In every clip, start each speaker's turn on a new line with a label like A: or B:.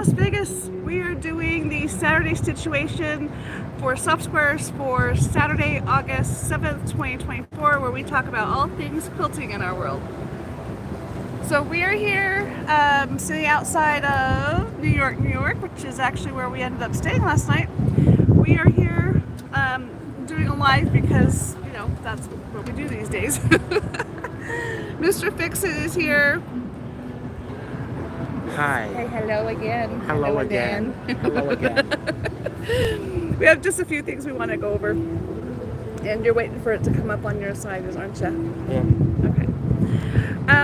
A: Las Vegas. We are doing the Saturday Stitch-uation for Softsquares for Saturday, August 7th, 2024, where we talk about all things quilting in our world. So we are here sitting outside of New York, which is actually where we ended up staying last night. We are here doing a live because, you know, that's what we do these days. Mr. Fix-It is here.
B: Hi.
A: Hey, hello again.
B: Hello again. Hello again.
A: We have just a few things we want to go over. And you're waiting for it to come up on your side, aren't you?
B: Yeah.
A: Okay.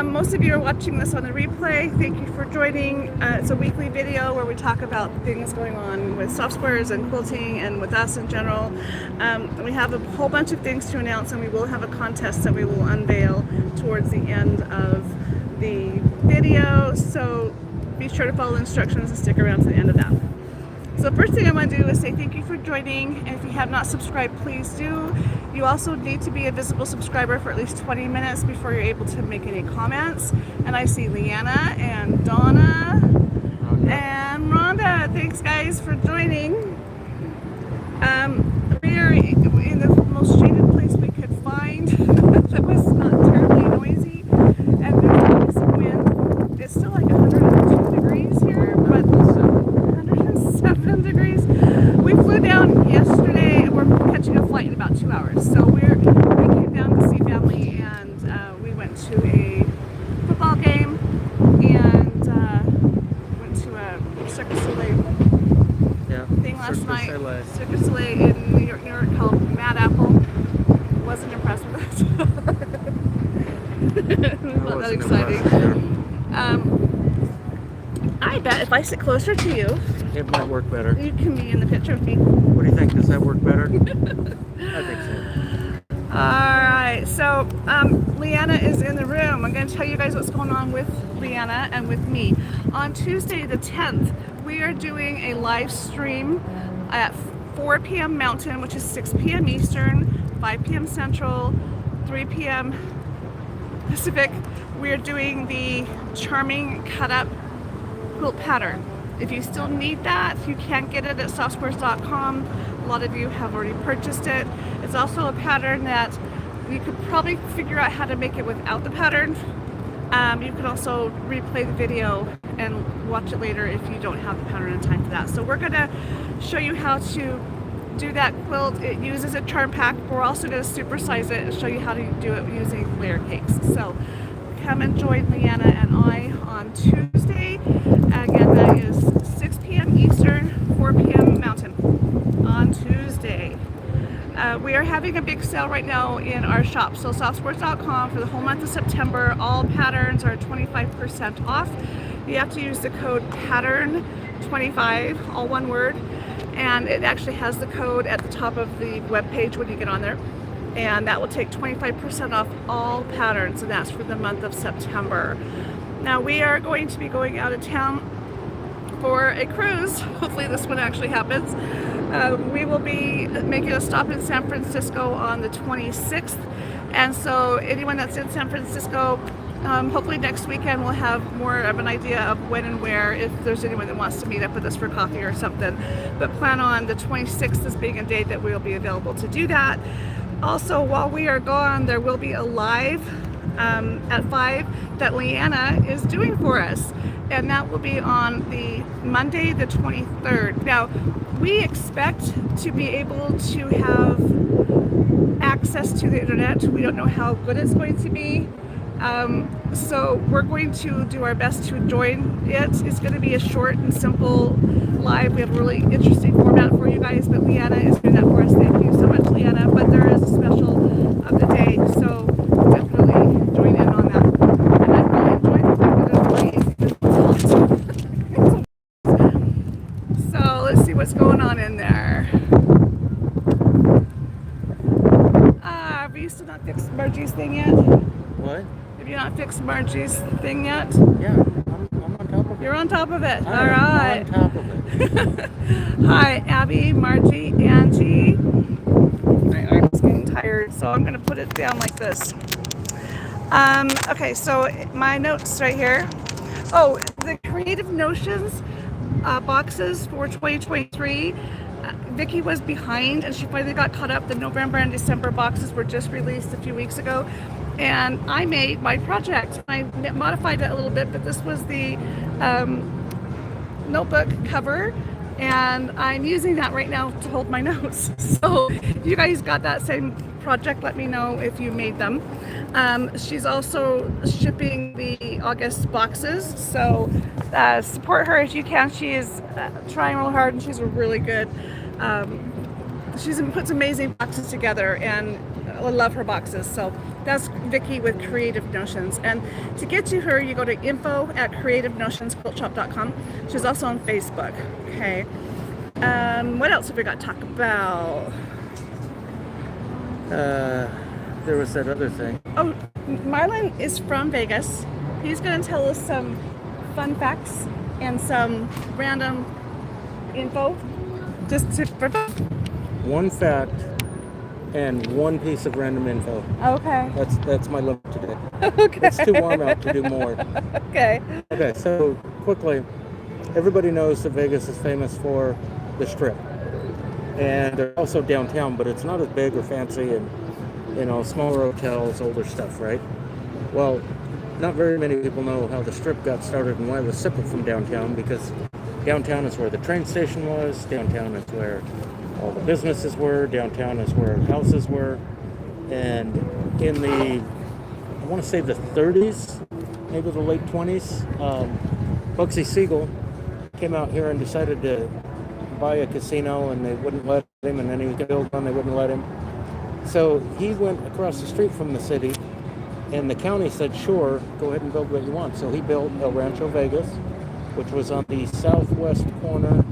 A: Most of you are watching this on the replay. Thank you for joining. It's a weekly video where we talk about things going on with Softsquares and quilting and with us in general. We have a whole bunch of things to announce, and we will have a contest that we will unveil towards the end of the video. So be sure to follow the instructions and stick around to the end of that. So first thing I want to do is say thank you for joining, and if you have not subscribed, please do. You also need to be a visible subscriber for at least 20 minutes before you're able to make any comments. And I see Leanna and Donna and Rhonda. Thanks guys for joining. We are in the most shaded place we could find that was not terribly noisy, and there's some wind. It's still like 102 degrees here, but 107 degrees. We flew down yesterday, and we're catching a flight in about 2 hours. So we came down to see family, and we went to a football game and went to a Cirque du Soleil thing last night. Cirque du Soleil in New York called Mad Apple. Wasn't impressed with it. It was not that exciting. I bet if I sit closer to you,
B: it might work better.
A: You can be in the picture with me.
B: What do you think? Does that work better? I think so.
A: Alright, so Leanna is in the room. I'm going to tell you guys what's going on with Leanna and with me. On Tuesday the 10th, we are doing a live stream at 4 p.m. Mountain, which is 6 p.m. Eastern, 5 p.m. Central, 3 p.m. Pacific. We are doing the Charming Cut Up quilt pattern. If you still need that, you can get it at softsquares.com. A lot of you have already purchased it. It's also a pattern that you could probably figure out how to make it without the pattern. You can also replay the video and watch it later if you don't have the pattern in time for that. So we're going to show you how to do that quilt. It uses a charm pack. We're also going to supersize it and show you how to do it using layer cakes. So come and join Leanna and I on Tuesday. Again, that is 6 p.m. Eastern, 4 p.m. Mountain on Tuesday. We are having a big sale right now in our shop. So softsquares.com for the whole month of September. All patterns are 25% off. You have to use the code PATTERN25, all one word. And it actually has the code at the top of the web page when you get on there. And that will take 25% off all patterns, and that's for the month of September. Now we are going to be going out of town for a cruise. Hopefully this one actually happens. We will be making a stop in San Francisco on the 26th. And so anyone that's in San Francisco, hopefully next weekend we'll have more of an idea of when and where, if there's anyone that wants to meet up with us for coffee or something. But plan on the 26th as being a date that we'll be available to do that. Also, while we are gone, there will be a live at 5 that Leanna is doing for us, and that will be on the Monday the 23rd. Now, we expect to be able to have access to the internet. We don't know how good it's going to be. So we're going to do our best to join it. It's going to be a short and simple live. We have a really interesting format for you guys, but Leanna is doing that for us. Thank you so much, Leanna. But there is a special of the day, so definitely join in on that. And I'm really enjoying the fact that it's really So let's see what's going on in there. Have you still not fixed Margie's thing yet?
B: What?
A: Have you not fixed Margie's thing yet?
B: Yeah, I'm on top of it.
A: You're on top of it.
B: I'm
A: All right.
B: on top of it.
A: Hi, Abby, Margie, Angie. My arm's getting tired, so I'm going to put it down like this. Okay, so my notes right here. Oh, the Creative Notions boxes for 2023. Vicki was behind and she finally got caught up. The November and December boxes were just released a few weeks ago, and I made my project. I modified it a little bit, but this was the notebook cover, and I'm using that right now to hold my notes. So if you guys got that same project, let me know if you made them. She's also shipping the August boxes, so support her if you can. She is trying real hard, and she's a really good she puts amazing boxes together, and I love her boxes. So that's Vicki with Creative Notions, and to get to her you go to info@creativenotionsquiltshop.com. She's also on Facebook. Okay, what else have we got to talk about?
B: There was that other thing.
A: Oh, Marlon is from Vegas. He's going to tell us some fun facts and some random info. Just for fun.
B: One fact and one piece of random info.
A: Okay.
B: That's my limit today.
A: Okay.
B: It's too warm out to do more.
A: Okay.
B: Okay, so quickly, everybody knows that Vegas is famous for the Strip. And they're also downtown, but it's not as big or fancy and, smaller hotels, older stuff, right? Well, not very many people know how the Strip got started and why it was separate from downtown, because downtown is where the train station was, downtown is where all the businesses were, downtown is where houses were, and in the, I want to say the 30s, maybe the late 20s, Bugsy Siegel came out here and decided to buy a casino, and they wouldn't let him, and then he was going to build one, they wouldn't let him. So he went across the street from the city, and the county said, sure, go ahead and build what you want. So he built El Rancho Vegas, which was on the southwest corner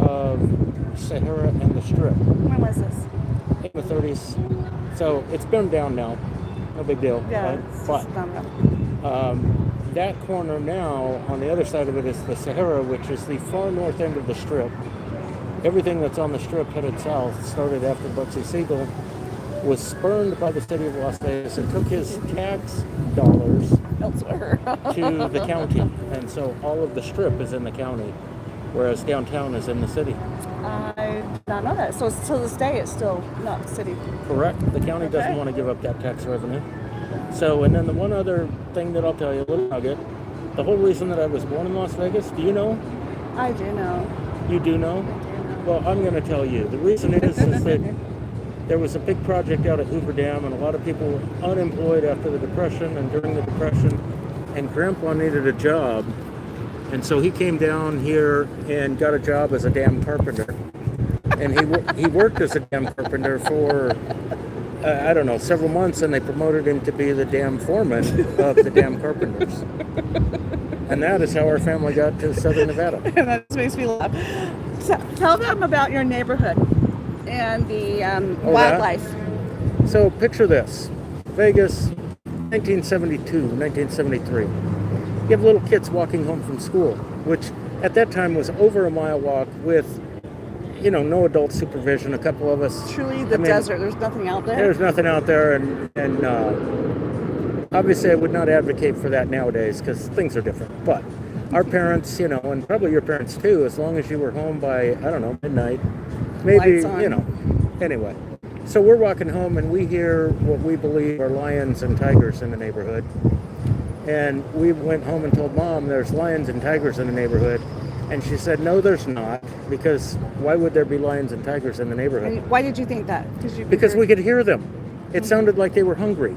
B: of Sahara and the Strip.
A: When was this?
B: In the 30s. So it's burned down now. No big deal.
A: Yeah,
B: right?
A: it's
B: But that corner now, on the other side of it, is the Sahara, which is the far north end of the Strip. Everything that's on the Strip headed south started after Bugsy Siegel was spurned by the city of Las Vegas and took his tax dollars
A: elsewhere
B: to the county. And so all of the Strip is in the county, whereas downtown is in the city.
A: I did not know that. So to this day, it's still not the city.
B: Correct. The county doesn't want to give up that tax revenue. So, and then the one other thing that I'll tell you, a little nugget, the whole reason that I was born in Las Vegas, do you know?
A: I do know.
B: You do know?
A: I do know.
B: Well, I'm going to tell you. The reason is that there was a big project out at Hoover Dam, and a lot of people were unemployed after the Depression and during the Depression, and Grandpa needed a job. And so he came down here and got a job as a dam carpenter. And he worked as a dam carpenter for, I don't know, several months, and they promoted him to be the dam foreman of the dam carpenters. And that is how our family got to Southern Nevada.
A: And that just makes me laugh. So, tell them about your neighborhood and the wildlife.
B: That? So picture this. Vegas, 1972, 1973. You have little kids walking home from school, which at that time was over a mile walk with, no adult supervision. A couple of us.
A: Truly the desert. There's nothing out there.
B: There's nothing out there, and obviously I would not advocate for that nowadays because things are different. But our parents, and probably your parents too, as long as you were home by, I don't know, midnight, maybe, anyway. So we're walking home and we hear what we believe are lions and tigers in the neighborhood. And we went home and told Mom there's lions and tigers in the neighborhood. And she said, no, there's not, because why would there be lions and tigers in the neighborhood?
A: And why did you think that?
B: Because we could hear them. It sounded like they were hungry.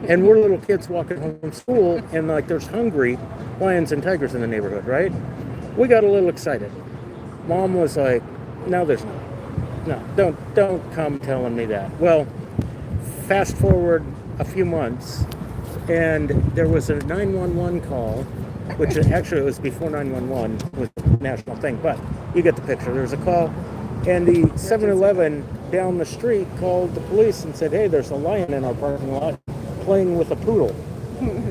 B: And we're little kids walking home from school, and there's hungry lions and tigers in the neighborhood, right? We got a little excited. Mom was like, no, there's not. No, don't come telling me that. Well, fast forward a few months, and there was a 911 call, which actually it was before 911 was a national thing, but you get the picture. There was a call, and the 7-Eleven down the street called the police and said, hey, there's a lion in our parking lot playing with a poodle.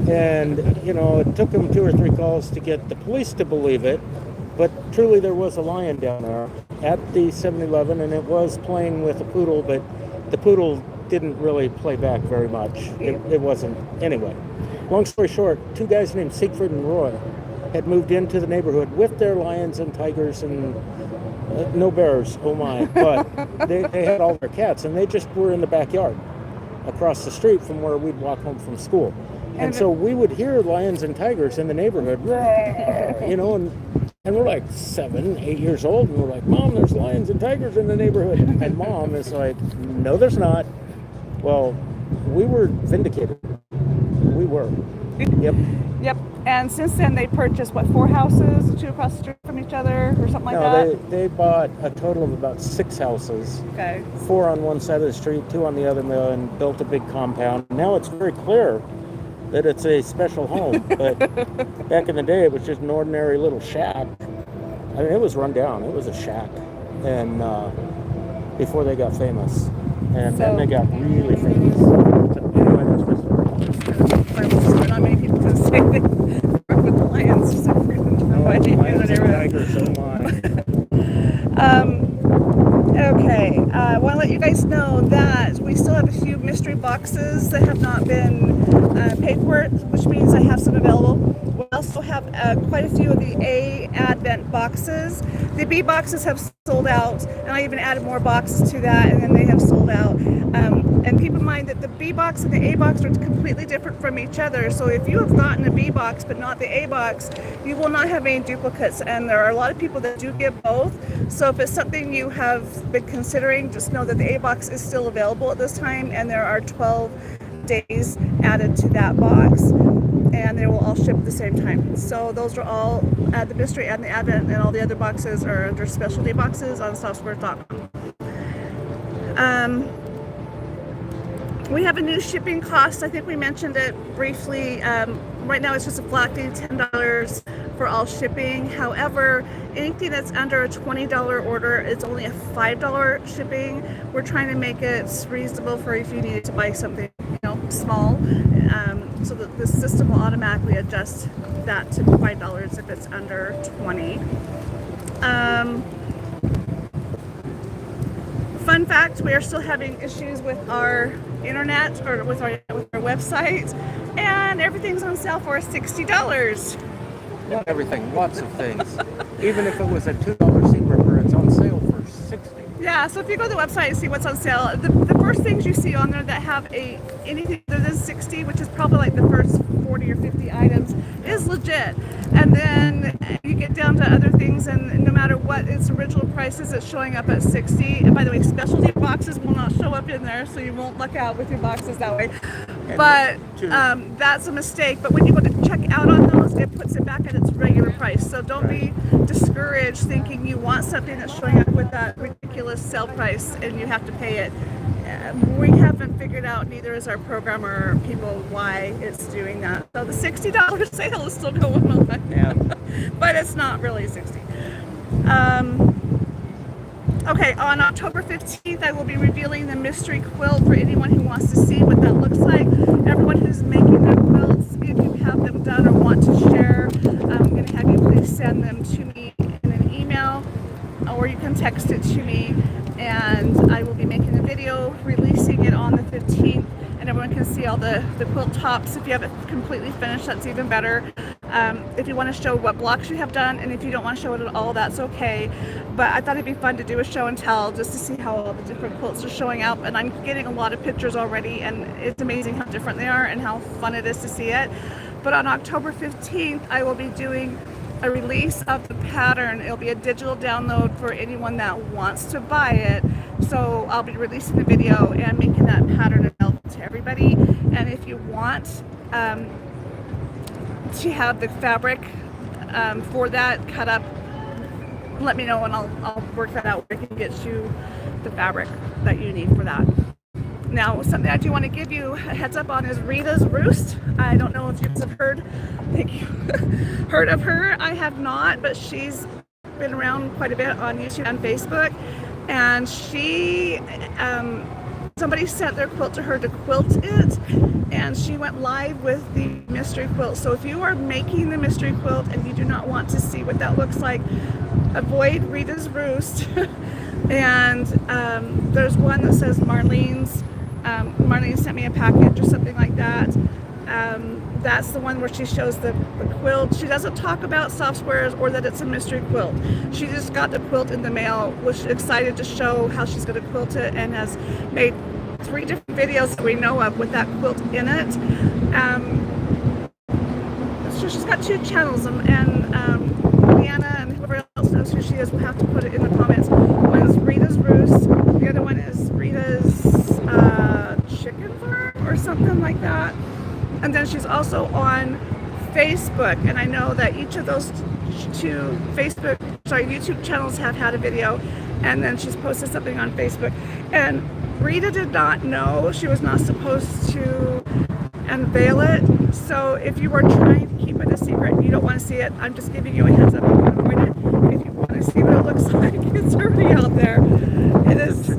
B: And, it took them 2 or 3 calls to get the police to believe it, but truly there was a lion down there at the 7-Eleven, and it was playing with a poodle, but the poodle didn't really play back very much. It wasn't. Anyway, long story short, 2 guys named Siegfried and Roy had moved into the neighborhood with their lions and tigers and no bears, oh my, but they had all their cats, and they just were in the backyard across the street from where we'd walk home from school. And so we would hear lions and tigers in the neighborhood, you know, and we're like 7, 8 years old, and we're like, Mom, there's lions and tigers in the neighborhood. And Mom is like, no, there's not. Well, we were vindicated. We were. Yep.
A: Yep. And since then, they purchased, what, 4 houses, 2 across the street from each other, or something like that?
B: No, they bought a total of about 6 houses.
A: Okay.
B: 4 on one side of the street, 2 on the other, and built a big compound. Now it's very clear that it's a special home. But back in the day, it was just an ordinary little shack. I mean, it was run down. It was a shack. And before they got famous. And then they got really famous. So anyway, that's my story.
A: Not many people can say they work with the lions for some reason.
B: Lions and tigers, oh my.
A: Okay, I want to let you guys know that we still have a few mystery boxes that have not been paid for, which means I have some available. We also have quite a few of the A Advent boxes. The B boxes have sold out, and I even added more boxes to that, and then they have sold out. And keep in mind that the B box and the A box are completely different from each other. So if you have gotten a B box but not the A box, you will not have any duplicates. And there are a lot of people that do get both. So if it's something you have been considering, just know that the A box is still available at this time, and there are 12 days added to that box, and they will all ship at the same time. So those are all at the mystery and the Advent, and all the other boxes are under specialty boxes on softsquares.com. We have a new shipping cost. I think we mentioned it briefly. Right now it's just a flat fee, $10 for all shipping. However, anything that's under a $20 order, it's only a $5 shipping. We're trying to make it reasonable for if you needed to buy something, you know, small, so that the system will automatically adjust that to $5 if it's under 20. Fun fact, we are still having issues with our internet, or with our website, and everything's on sale for $60.
B: Not everything, lots of things. Even if it was a $2 seam ripper, it's on sale for $60.
A: Yeah, so if you go to the website and see what's on sale, the first things you see on there that have anything other than 60, which is probably like the first 40 or 50 items, is legit. And then you get down to other things, and no matter what its original price is, it's showing up at 60. And by the way, specialty boxes will not show up in there, so you won't luck out with your boxes that way. But that's a mistake. But when you go to check out on those, it puts it back at its regular price. So don't be discouraged thinking you want something that's showing up with that ridiculous sale price and you have to pay it. We haven't figured out, neither is our programmer or people, why it's doing that. So the $60 sale is still going on.
B: Yeah.
A: But it's not really 60. Okay, on October 15th, I will be revealing the mystery quilt for anyone who wants to see what that looks like. Everyone who's making their quilts, if you have them done or want to share, I'm going to have you please send them to me in an email, or you can text it to me, and I will be making a video, releasing it on the 15th, and everyone can see all the quilt tops. If you have it completely finished, that's even better. If you want to show what blocks you have done, and if you don't want to show it at all, that's okay. But I thought it'd be fun to do a show and tell, just to see how all the different quilts are showing up. And I'm getting a lot of pictures already, and it's amazing how different they are and how fun it is to see it. But on October 15th, I will be doing a release of the pattern. It'll be a digital download for anyone that wants to buy it. So I'll be releasing the video and making that pattern available to everybody. And if you want to have the fabric for that cut up, let me know and I'll work that out where I can get you the fabric that you need for that. Now, something I do want to give you a heads up on is Rita's Roost. I don't know if you guys have heard, thank you, heard of her. I have not, but she's been around quite a bit on YouTube and Facebook. And she, somebody sent their quilt to her to quilt it, and she went live with the mystery quilt. So if you are making the mystery quilt and you do not want to see what that looks like, avoid Rita's Roost. And there's one that says Marlene sent me a package or something like that. that's the one where she shows the quilt. She doesn't talk about soft squares or that it's a mystery quilt. She just got the quilt in the mail, was excited to show how she's going to quilt it, and has made 3 different videos that we know of with that quilt in it. So she's got 2 channels, and Leanna and whoever else knows who she is will have to put it in the comments. One is Rita's Roost, the other one is Rita's Chicken Farm or something like that. And then she's also on Facebook, and I know that each of those 2 YouTube channels have had a video, and then she's posted something on Facebook. And Rita did not know, she was not supposed to unveil it. So if you were trying to keep it a secret and you don't want to see it, I'm just giving you a heads up. You can avoid it. If you want to see what it looks like, it's already out there. It is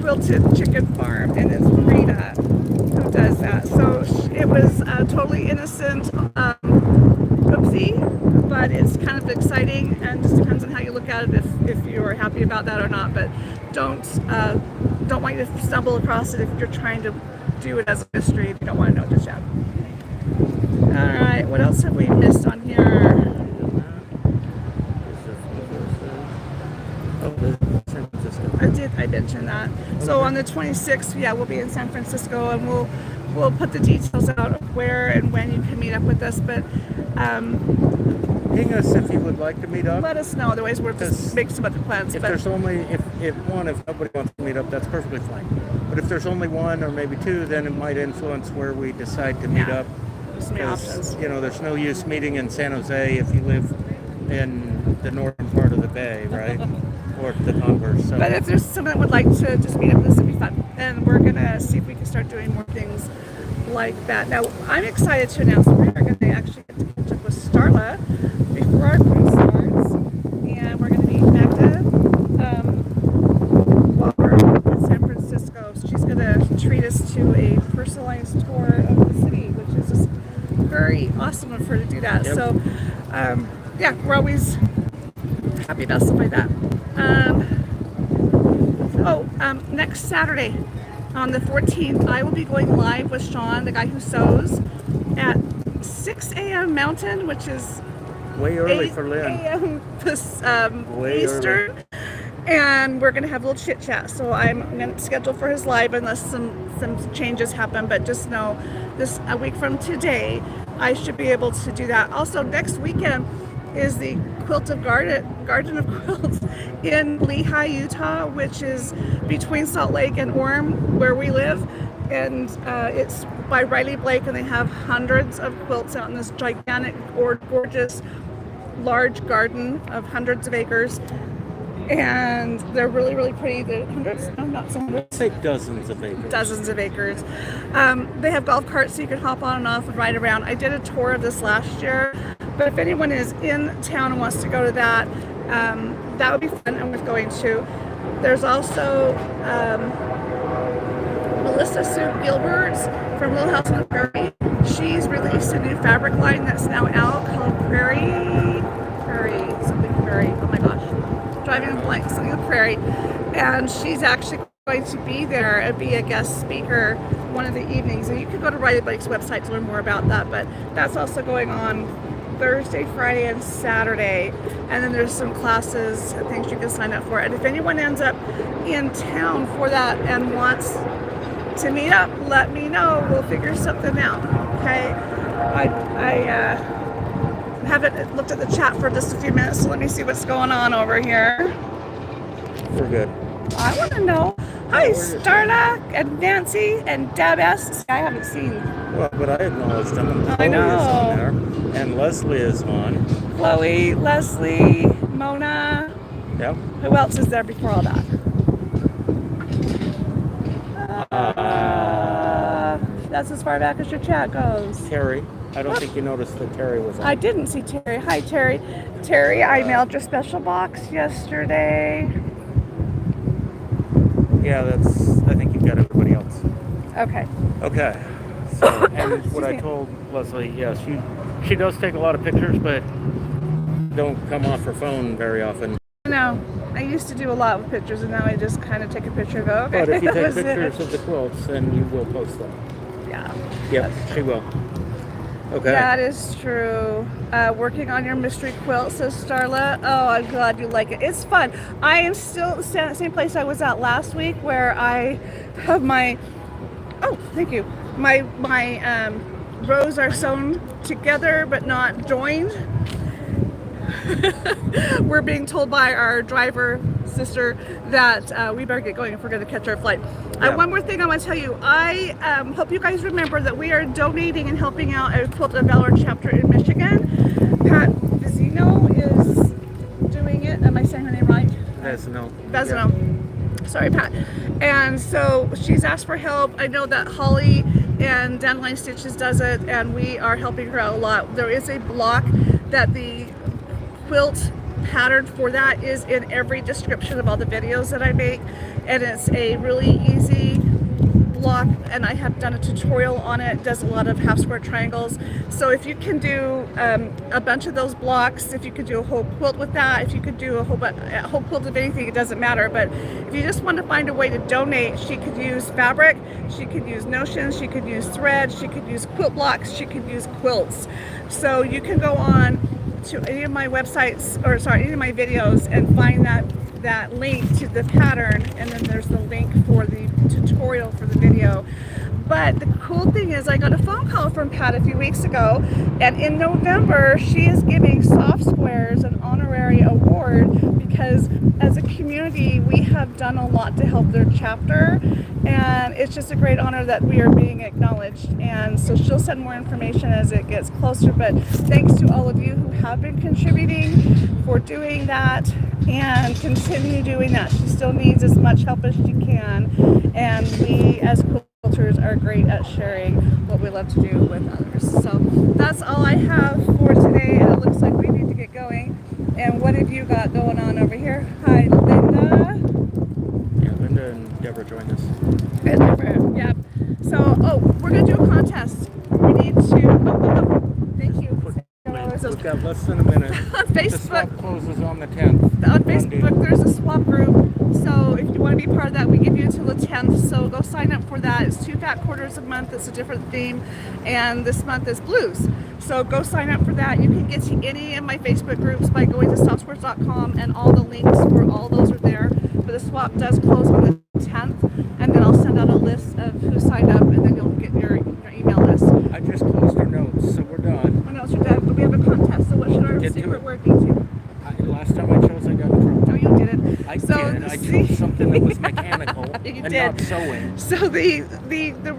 A: Quilted Chicken Farm, and it's Rita who does that. So it was a totally innocent oopsie, but it's kind of exciting, and just depends on how you look at it if you're happy about that or not. But don't want you to stumble across it if you're trying to do it as a mystery if you don't want to know just yet. Alright, what else have we missed on here? I mentioned that. So on the 26th, yeah, we'll be in San Francisco, and we'll put the details out of where and when you can meet up with us. But
B: ping us if you would like to meet up.
A: Let us know. Otherwise, we'll just make some other plans.
B: If there's only if nobody wants to meet up, that's perfectly fine. But if there's only 1 or maybe 2, then it might influence where we decide to meet up. Because, you know, there's no use meeting in San Jose if you live in the northern part of the bay, right? Or the converse. So.
A: But if there's someone that would like to just meet up, this would be fun. And we're going to see if we can start doing more things like that. Now, I'm excited to announce that we're going to actually get to catch up with Starla before our cruise starts. And we're going to meet Magda while we're in San Francisco. So she's going to treat us to a personalized tour of the city, which is just very awesome of her to do that. Yep. So, yeah, we're always happy about stuff like that. Next Saturday on the 14th, I will be going live with Sean, the guy who sews, at 6 a.m. Mountain, which is
B: way early
A: 8
B: for Lynne.
A: a.m. Eastern. And we're going to have a little chit chat. So I'm going to schedule for his live unless some changes happen. But just know, a week from today, I should be able to do that. Also, next weekend is the Garden of Quilts in Lehi, Utah, which is between Salt Lake and Orem, where we live. And it's by Riley Blake, and they have hundreds of quilts out in this gigantic, gorgeous, large garden of hundreds of acres. And they're really, really pretty. They're hundreds, no, not so hundreds.
B: I'd say dozens of acres.
A: Dozens of acres. They have golf carts so you can hop on and off and ride around. I did a tour of this last year, but if anyone is in town and wants to go to that, that would be fun. I'm going to. There's also Melissa Sue Gilbert from Little House on the Prairie. She's released a new fabric line that's now out called Prairie. Oh my gosh. Driving a blank, something with Prairie, and she's actually going to be there and be a guest speaker one of the evenings. And you can go to Riley Blake's website to learn more about that, but that's also going on Thursday, Friday, and Saturday. And then there's some classes and things you can sign up for. And if anyone ends up in town for that and wants to meet up, let me know. We'll figure something out. Okay. I haven't looked at the chat for just a few minutes, so let me see what's going on over here.
B: We're good.
A: I want to know. Hi, Starla and Nancy and Deb S. I haven't seen.
B: Well, but I acknowledged them. And
A: I know.
B: Chloe is on there, and Leslie is on.
A: Chloe, Leslie, Mona.
B: Yep.
A: Who else is there before all that? That's as far back as your chat goes.
B: Terry. I don't think you noticed that Terry was on.
A: I didn't see Terry. Hi, Terry. Terry, I mailed your special box yesterday.
B: Yeah, I think you've got everybody else.
A: Okay.
B: Okay. So, and what I told Leslie, yes, she does take a lot of pictures, but don't come off her phone very often.
A: No, I used to do a lot with pictures, and now I just kind of take a picture of it. Okay.
B: But if you take pictures of the quilts, then you will post them.
A: Yeah.
B: Yep, she will. Okay.
A: That is true. Working on your mystery quilt, says Starla. Oh, I'm glad you like it. It's fun. I am still at the same place I was at last week, where I have my, oh, thank you. My rows are sewn together but not joined. We're being told by our driver sister that we better get going if we're going to catch our flight.
B: Yeah.
A: One more thing I want to tell you. I hope you guys remember that we are donating and helping out a Quilt of Valor chapter in Michigan. Pat Vizino is doing it. Am I saying her name right?
B: Vezino.
A: Vezino. Sorry, Pat. And so she's asked for help. I know that Holly and Dandelion Stitches does it, and we are helping her out a lot. There is a block that the quilt pattern for that is in every description of all the videos that I make, and it's a really easy block, and I have done a tutorial on it. It does a lot of half square triangles. So if you can do a bunch of those blocks, if you could do a whole quilt with that, if you could do a whole quilt of anything, it doesn't matter. But if you just want to find a way to donate, she could use fabric, she could use notions, she could use thread, she could use quilt blocks, she could use quilts. So you can go on to any of my websites, or sorry, any of my videos, and find that link to the pattern, and then there's the link for the tutorial for the video. But the cool thing is, I got a phone call from Pat a few weeks ago, and in November she is giving Soft Squares an honorary award, because as a community we have done a lot to help their chapter, and it's just a great honor that we are being acknowledged. And so she'll send more information as it gets closer, but thanks to all of you who have been contributing for doing that, and continue doing that. She still needs as much help as she can, and we as quilters are great at sharing what we love to do with others. So that's all I have for today, and it looks like we need to get going. And what have you got going on over here? Hi, Linda.
B: Yeah, Linda and Deborah joined us.
A: And Deborah, yeah. So, we're going to do a contest. We need to, thank you.
B: We've got less than a minute.
A: On
B: The
A: Facebook,
B: swap closes on the 10th.
A: on Facebook, there's a swap group. So if you want to be part of that, we give you until the 10th. So go sign up for that. It's 2 fat quarters a month. It's a different theme, and this month is blues. So go sign up for that. You can get to any of my Facebook groups by going to softsquares.com, and all the links for all those are there. But the swap does close on the 10th, and then I'll send out a list of who signed up, and then you'll get your email list.
B: I just closed our notes, so we're done.
A: What else are done? But we have a contest. So what should our
B: Get to
A: secret
B: it.
A: word be to?
B: Last time I chose, I got in trouble.
A: No, you didn't.
B: I
A: So
B: did. I chose something that was mechanical
A: You
B: and
A: did.
B: not sewing.
A: So the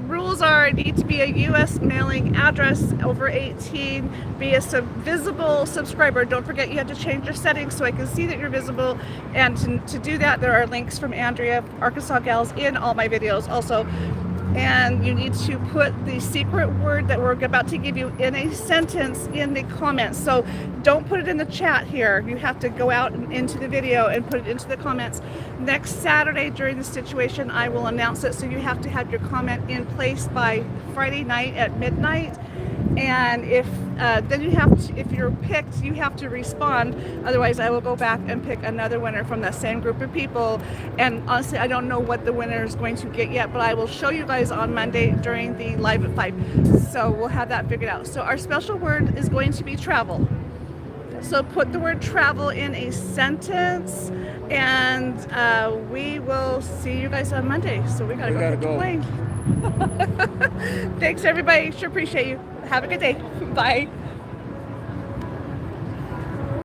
A: rules are: it needs to be a U.S. mailing address, over 18, be a visible subscriber. Don't forget, you have to change your settings so I can see that you're visible. And to do that, there are links from Andrea, Arkansas Gals, in all my videos also. And you need to put the secret word that we're about to give you in a sentence in the comments. So don't put it in the chat here. You have to go out and into the video and put it into the comments. Next Saturday during the Stitch-uation, I will announce it. So you have to have your comment in place by Friday night at midnight. And if then you have to, if you're picked, you have to respond. Otherwise, I will go back and pick another winner from that same group of people. And honestly, I don't know what the winner is going to get yet, but I will show you guys on Monday during the live at 5. So we'll have that figured out. So our special word is going to be travel. So put the word travel in a sentence, and we will see you guys on Monday. So we gotta go. The plane. Thanks everybody. Sure appreciate you. Have a good day. Bye.